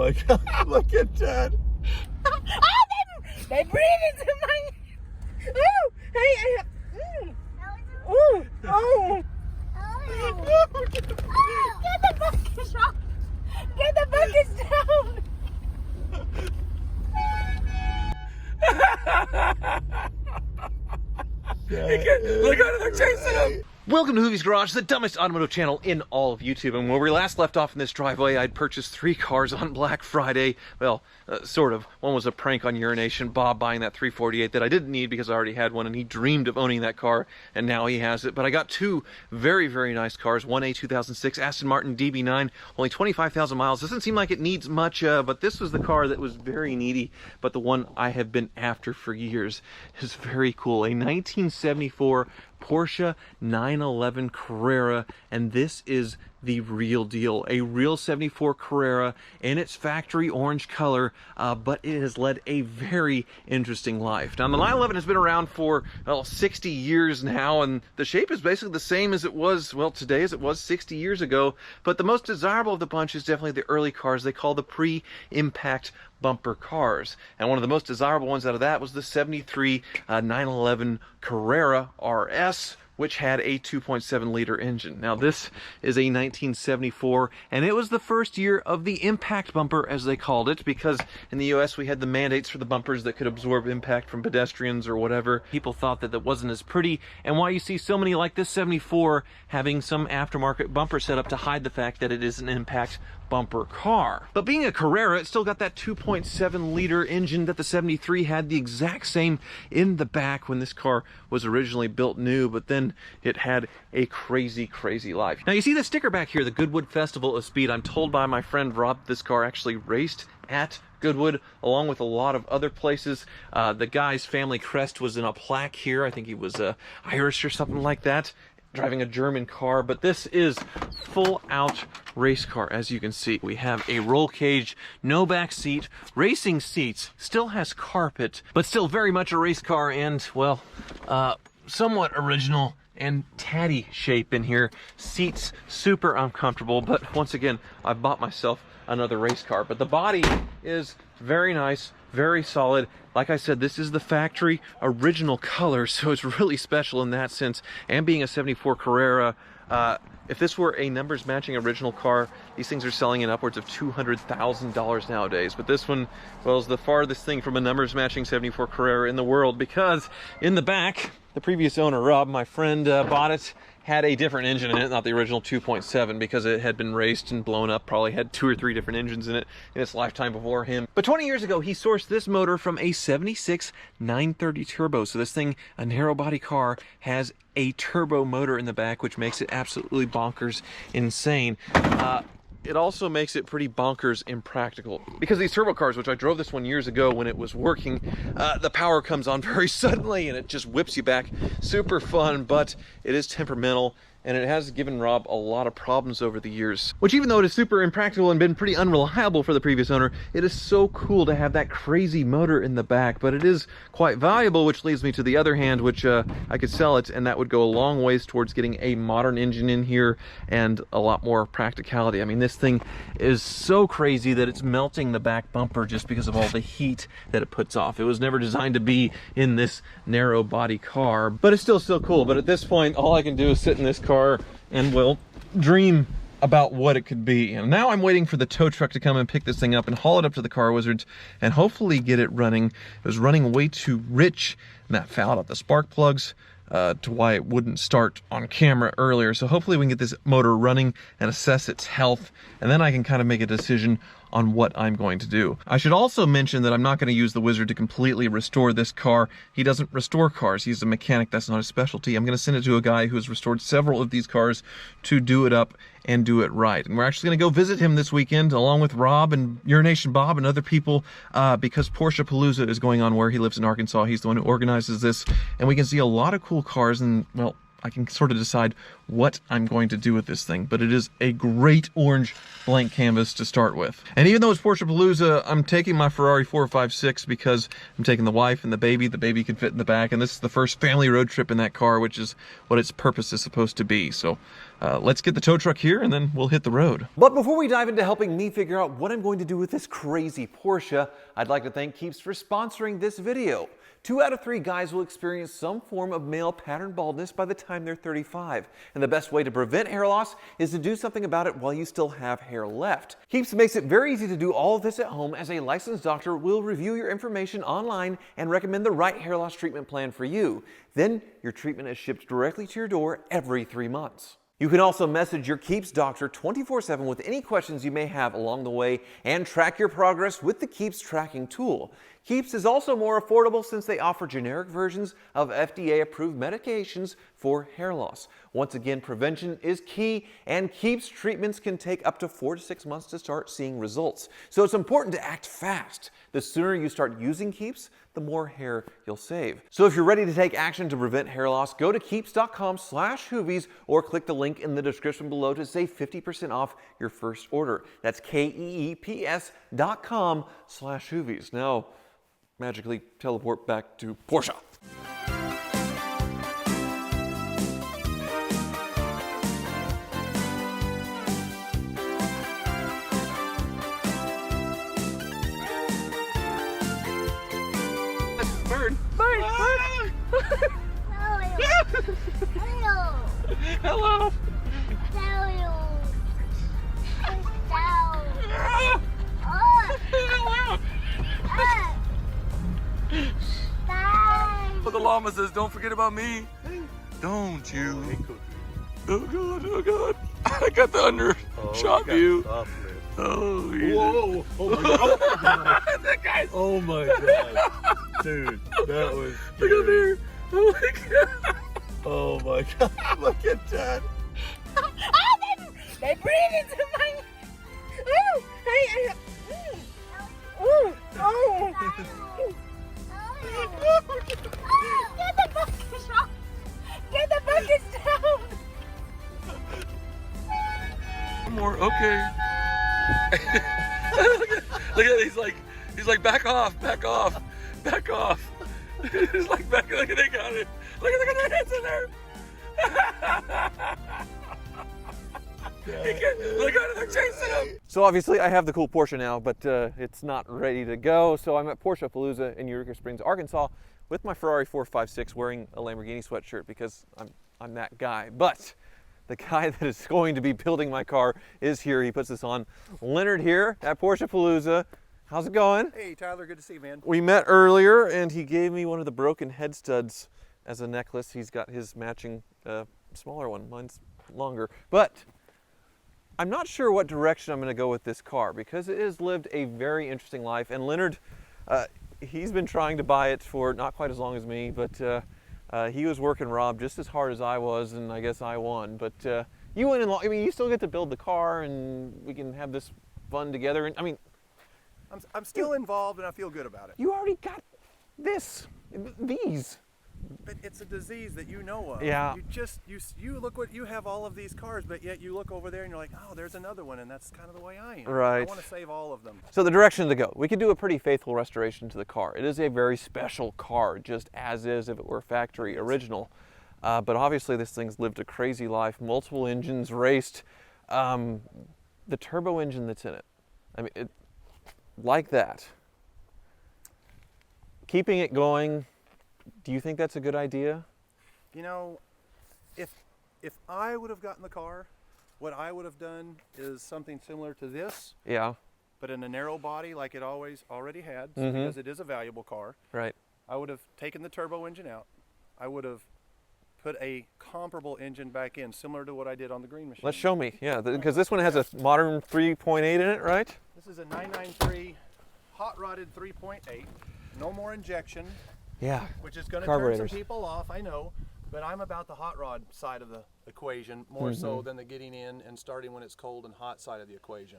my God, look at that. They breathe into my... Ooh! Hey, ooh! Oh! Get the buckets off! Get the buckets down! Look at it, they're chasing him! Welcome to Hoovie's Garage, the dumbest automotive channel in all of YouTube. And when we last left off in this driveway, I'd purchased 3 cars on Black Friday. Well, sort of. One was a prank on urination, Bob buying that 348 that I didn't need because I already had one, and he dreamed of owning that car, and now he has it. But I got 2 very, very nice cars. One a 2006 Aston Martin DB9, only 25,000 miles. Doesn't seem like it needs much, but this was the car that was very needy, but the one I have been after for years. Is very cool. A 1974 Porsche 911 Carrera, and this is the real deal. A real 74 Carrera in its factory orange color, but it has led a very interesting life. Now, the 911 has been around for, well, 60 years now, and the shape is basically the same as it was, well, today as it was 60 years ago, but the most desirable of the bunch is definitely the early cars they call the pre-impact bumper cars. And one of the most desirable ones out of that was the 73 911 Carrera RS, which had a 2.7 liter engine. Now this is a 1974, and it was the first year of the impact bumper, as they called it, because in the US we had the mandates for the bumpers that could absorb impact from pedestrians or whatever. People thought that that wasn't as pretty, and why you see so many like this 74 having some aftermarket bumper set up to hide the fact that it is an impact bumper car. But being a Carrera, it still got that 2.7 liter engine that the 73 had, the exact same in the back when this car was originally built new, but then it had a crazy, crazy life. Now you see the sticker back here, the Goodwood Festival of Speed. I'm told by my friend Rob this car actually raced at Goodwood, along with a lot of other places. The guy's family crest was in a plaque here. I think he was Irish or something like that, driving a German car. But this is full out race car. As you can see, we have a roll cage, no back seat, racing seats, still has carpet, but still very much a race car, and well, somewhat original and tatty shape in here. Seats super uncomfortable, but once again, I bought myself another race car. But the body is very nice, very solid. Like I said, this is the factory original color, so it's really special in that sense. And being a 74 Carrera, if this were a numbers matching original car, these things are selling in upwards of $200,000 nowadays. But this one, well, is the farthest thing from a numbers matching 74 Carrera in the world, because in the back, the previous owner, Rob, my friend, bought it, had a different engine in it, not the original 2.7, because it had been raced and blown up, probably had 2 or 3 different engines in it in its lifetime before him. But 20 years ago, he sourced this motor from a 76 930 turbo. So this thing, a narrow body car, has a turbo motor in the back, which makes it absolutely bonkers insane. It also makes it pretty bonkers impractical, because these turbo cars, which I drove this one years ago when it was working, the power comes on very suddenly and it just whips you back. Super fun, but it is temperamental, and it has given Rob a lot of problems over the years. Which, even though it is super impractical and been pretty unreliable for the previous owner, it is so cool to have that crazy motor in the back. But it is quite valuable, which leads me to the other hand, which I could sell it, and that would go a long ways towards getting a modern engine in here and a lot more practicality. I mean, this thing is so crazy that it's melting the back bumper just because of all the heat that it puts off. It was never designed to be in this narrow body car, but it's still cool. But at this point, all I can do is sit in this car and, well, dream about what it could be. And now I'm waiting for the tow truck to come and pick this thing up and haul it up to the Car Wizards and hopefully get it running. It was running way too rich, and that fouled out the spark plugs, to why it wouldn't start on camera earlier. So hopefully we can get this motor running and assess its health, and then I can kind of make a decision on what I'm going to do. I should also mention that I'm not going to use the Wizard to completely restore this car. He doesn't restore cars. He's a mechanic. That's not his specialty. I'm going to send it to a guy who has restored several of these cars to do it up and do it right. And we're actually going to go visit him this weekend, along with Rob and Urination Bob and other people, because Porsche Palooza is going on where he lives in Arkansas. He's the one who organizes this, and we can see a lot of cool cars, and, well, I can sort of decide what I'm going to do with this thing. But it is a great orange blank canvas to start with. And even though it's Porsche Palooza, I'm taking my Ferrari 456 because I'm taking the wife and the baby. The baby can fit in the back, and this is the first family road trip in that car, which is what its purpose is supposed to be. So let's get the tow truck here and then we'll hit the road. But before we dive into helping me figure out what I'm going to do with this crazy Porsche, I'd like to thank Keeps for sponsoring this video. 2 out of 3 guys will experience some form of male pattern baldness by the time they're 35. And the best way to prevent hair loss is to do something about it while you still have hair left. Keeps makes it very easy to do all of this at home, as a licensed doctor will review your information online and recommend the right hair loss treatment plan for you. Then your treatment is shipped directly to your door every 3 months. You can also message your Keeps doctor 24/7 with any questions you may have along the way and track your progress with the Keeps tracking tool. Keeps is also more affordable since they offer generic versions of FDA-approved medications for hair loss. Once again, prevention is key, and Keeps treatments can take up to 4 to 6 months to start seeing results. So it's important to act fast. The sooner you start using Keeps, the more hair you'll save. So if you're ready to take action to prevent hair loss, go to keeps.com/hoovies or click the link in the description below to save 50% off your first order. That's keeps.com/hoovies. Now, magically teleport back to Porsche. Bird. Hello. But the llama says, don't forget about me. Don't you? Oh God, oh God. I got the under shot view. Oh, yeah. Whoa! Oh my God! That guy's. Oh my God, dude, that was. Look up here. Oh my God. Oh my God! Look at that. They breathe into my. Ooh, hey, ooh, oh. Get the buckets off. Get the buckets down. One more. Okay. Look at it. He's like, back off, back off, back off. He's like, back. Look at, they got it. Look at their hands in there. Look at it, they're chasing him. So obviously I have the cool Porsche now, but it's not ready to go. So I'm at Porsche Palooza in Eureka Springs, Arkansas, with my Ferrari 456, wearing a Lamborghini sweatshirt because I'm that guy. But the guy that is going to be building my car is here. He puts this on. Leonard here at Porsche Palooza. How's it going? Hey Tyler, good to see you, man. We met earlier and he gave me one of the broken head studs as a necklace. He's got his matching smaller one. Mine's longer. But I'm not sure what direction I'm going to go with this car because it has lived a very interesting life. And Leonard, he's been trying to buy it for not quite as long as me, but he was working Rob just as hard as I was, and I guess I won. But you went in. I mean, you still get to build the car, and we can have this fun together. And I mean, I'm still involved, and I feel good about it. you already got these. But it's a disease that you know of. Yeah. You look what you have, all of these cars, but yet you look over there and you're like, oh, there's another one, and that's kind of the way I am. Right. I want to save all of them. So the direction to go. We could do a pretty faithful restoration to the car. It is a very special car, just as is if it were factory original. But obviously this thing's lived a crazy life, multiple engines raced. The turbo engine that's in it, I mean, like that. Keeping it going, do you think that's a good idea? You know, if I would have gotten the car, what I would have done is something similar to this, Yeah. but in a narrow body like it already had, because it is a valuable car. Right. I would have taken the turbo engine out. I would have put a comparable engine back in, similar to what I did on the green machine. Let's show me. Yeah, because this one has a modern 3.8 in it, right? This is a 993 hot rodded 3.8. No more injection. Yeah. Which is going to turn Carburetors. some people off, I know, but I'm about the hot rod side of the equation more so than the getting in and starting when it's cold and hot side of the equation.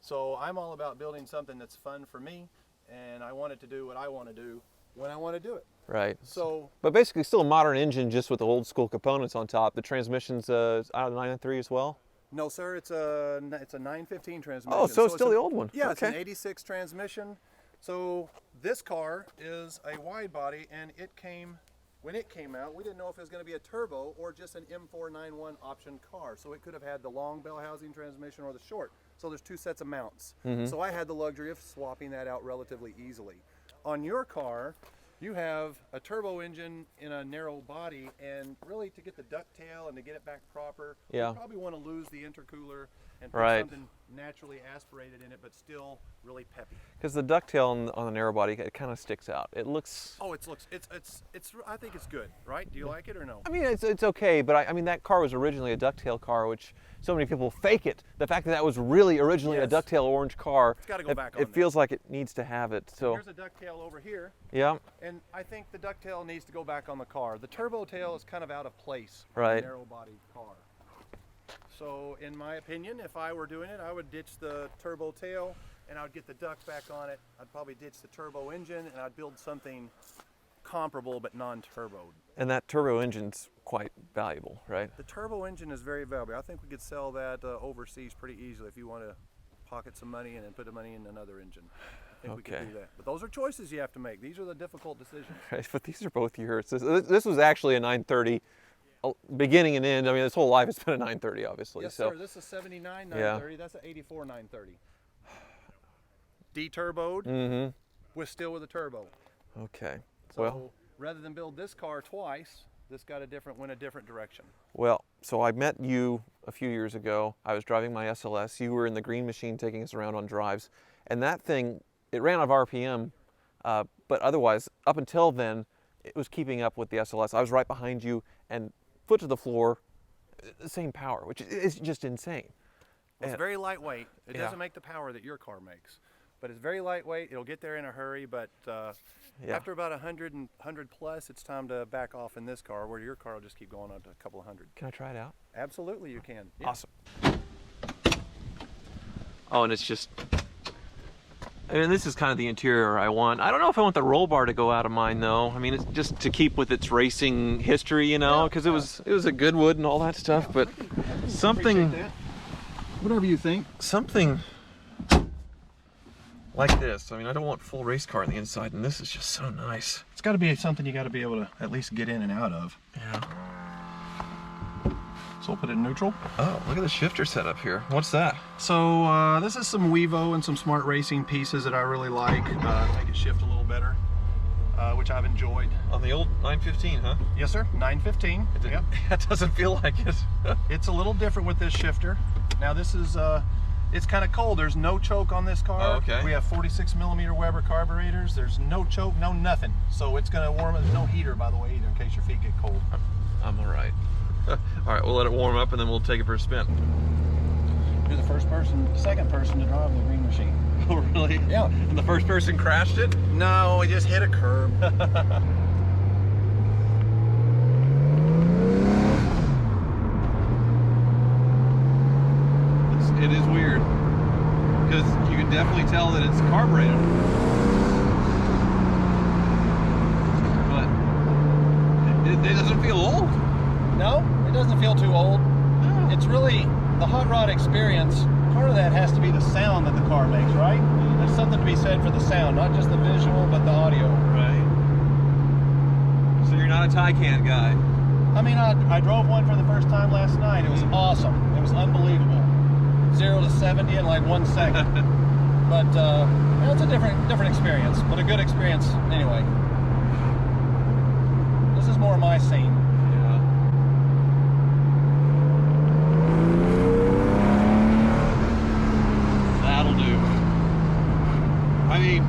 So I'm all about building something that's fun for me, and I want it to do what I want to do when I want to do it. Right. So, but basically still a modern engine, just with the old school components on top. The transmission's out of the 993 as well? no, sir, it's a 915 transmission. Oh, so it's still a- the old one. Yeah, Okay. it's an 86 transmission. So this car is a wide body, and it came when it came out, we didn't know if it was going to be a turbo or just an M491 option car. So it could have had the long bell housing transmission or the short. So there's 2 sets of mounts. So I had the luxury of swapping that out relatively easily. On your car, you have a turbo engine in a narrow body, and really to get the ducktail and to get it back proper, you probably want to lose the intercooler and put something naturally aspirated in it, but still really peppy. Because the ducktail on the narrow body, it kind of sticks out. It looks. Oh, it's I think it's good, right? Do you like it or no? I mean, it's okay, but I mean that car was originally a ducktail car, which so many people fake it. The fact that that was really originally a ducktail orange car, it's got to go back on it feels like it needs to have it. So here's a ducktail over here. Yeah. And I think the ducktail needs to go back on the car. The turbo tail is kind of out of place right. in a narrow-bodied car. So in my opinion, if I were doing it, I would ditch the turbo tail and I would get the duck back on it. I'd probably ditch the turbo engine and I'd build something comparable but non-turboed. And that turbo engine's quite valuable, right? The turbo engine is very valuable. I think we could sell that overseas pretty easily if you want to pocket some money and then put the money in another engine. I think we could do that. But those are choices you have to make. These are the difficult decisions. Right, but these are both yours. This was actually a 930. Beginning and end. I mean, this whole life it's been a 930, obviously. Yes, so. sir. This is 79 930. That's an 84 930. De-turboed, still with a turbo. Okay. So well, rather than build this car twice, this got went a different direction. Well, so I met you a few years ago. I was driving my SLS. You were in the green machine taking us around on drives, and that thing, it ran out of RPM, but otherwise, up until then, it was keeping up with the SLS. I was right behind you, and foot to the floor, the same power, which is just insane. Well, it's very lightweight. It doesn't make the power that your car makes, but it's very lightweight. It'll get there in a hurry, but after about 100 plus, it's time to back off in this car, where your car will just keep going up to a couple of hundred. Can I try it out? Absolutely, you can. Yeah. Awesome. Oh, and it's just, I mean, this is kind of the interior I want. I don't know if I want the roll bar to go out of mine though. I mean, it's just to keep with its racing history, you know, because it was a Goodwood and all that stuff. But something, whatever you think, something like this. I mean, I don't want full race car on the inside, and this is just so nice. It's got to be something you got to be able to at least get in and out of. Yeah. So we'll put it in neutral. Oh, look at the shifter setup here. What's that? So this is some Wevo and some smart racing pieces that I really like. Make it shift a little better, which I've enjoyed. On the old 915, huh? Yes, sir. 915. Yep. That doesn't feel like it. It's a little different with this shifter. Now this is, it's kind of cold. There's no choke on this car. Oh, okay. We have 46mm Weber carburetors. There's no choke, no nothing. So it's going to warm. There's no heater, by the way, either, in case your feet get cold. I'm all right. All right, we'll let it warm up and then we'll take it for a spin. You're the second person to drive the green machine. Oh, really? Yeah. And the first person crashed it? No, we just hit a curb. It is weird, because you can definitely tell that it's carbureted. But it doesn't feel old. No, it doesn't feel too old. No. It's really the hot rod experience. Part of that has to be the sound that the car makes, right? There's something to be said for the sound, not just the visual, but the audio. Right. So you're not a Taycan guy? I mean, I drove one for the first time last night. It was awesome. It was unbelievable. 0 to 70 in like 1 second. But it's a different experience, but a good experience anyway. This is more my scene. I mean,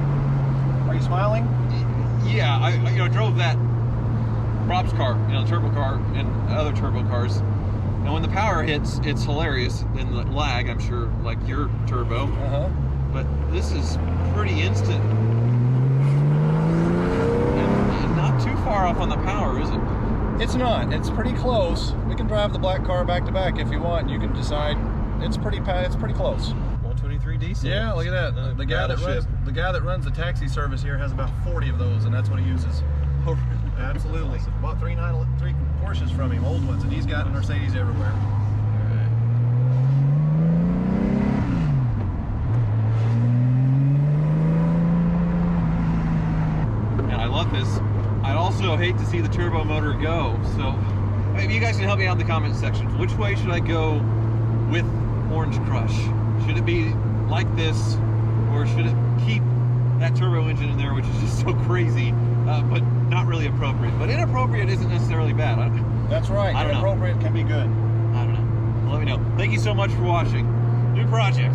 are you smiling? Yeah, I drove that props car, the turbo car and other turbo cars. And when the power hits, it's hilarious. And the lag, I'm sure, like your turbo. But this is pretty instant. And not too far off on the power, is it? It's not. It's pretty close. We can drive the black car back to back if you want. You can decide. It's pretty close. 123 diesel. Yeah, look at that. The guy that runs the taxi service here has about 40 of those, and that's what he uses. Oh, really? Absolutely. Awesome. Bought three Porsches from him, old ones, and he's got Mercedes everywhere. And I love this. I also also hate to see the turbo motor go. So maybe you guys can help me out in the comment section. Which way should I go with Orange Crush? Should it be like this, or should it keep that turbo engine in there, which is just so crazy, but not really appropriate? But inappropriate isn't necessarily bad. That's right. I don't know. Inappropriate can be good. I don't know. Let me know. Thank you so much for watching. New project.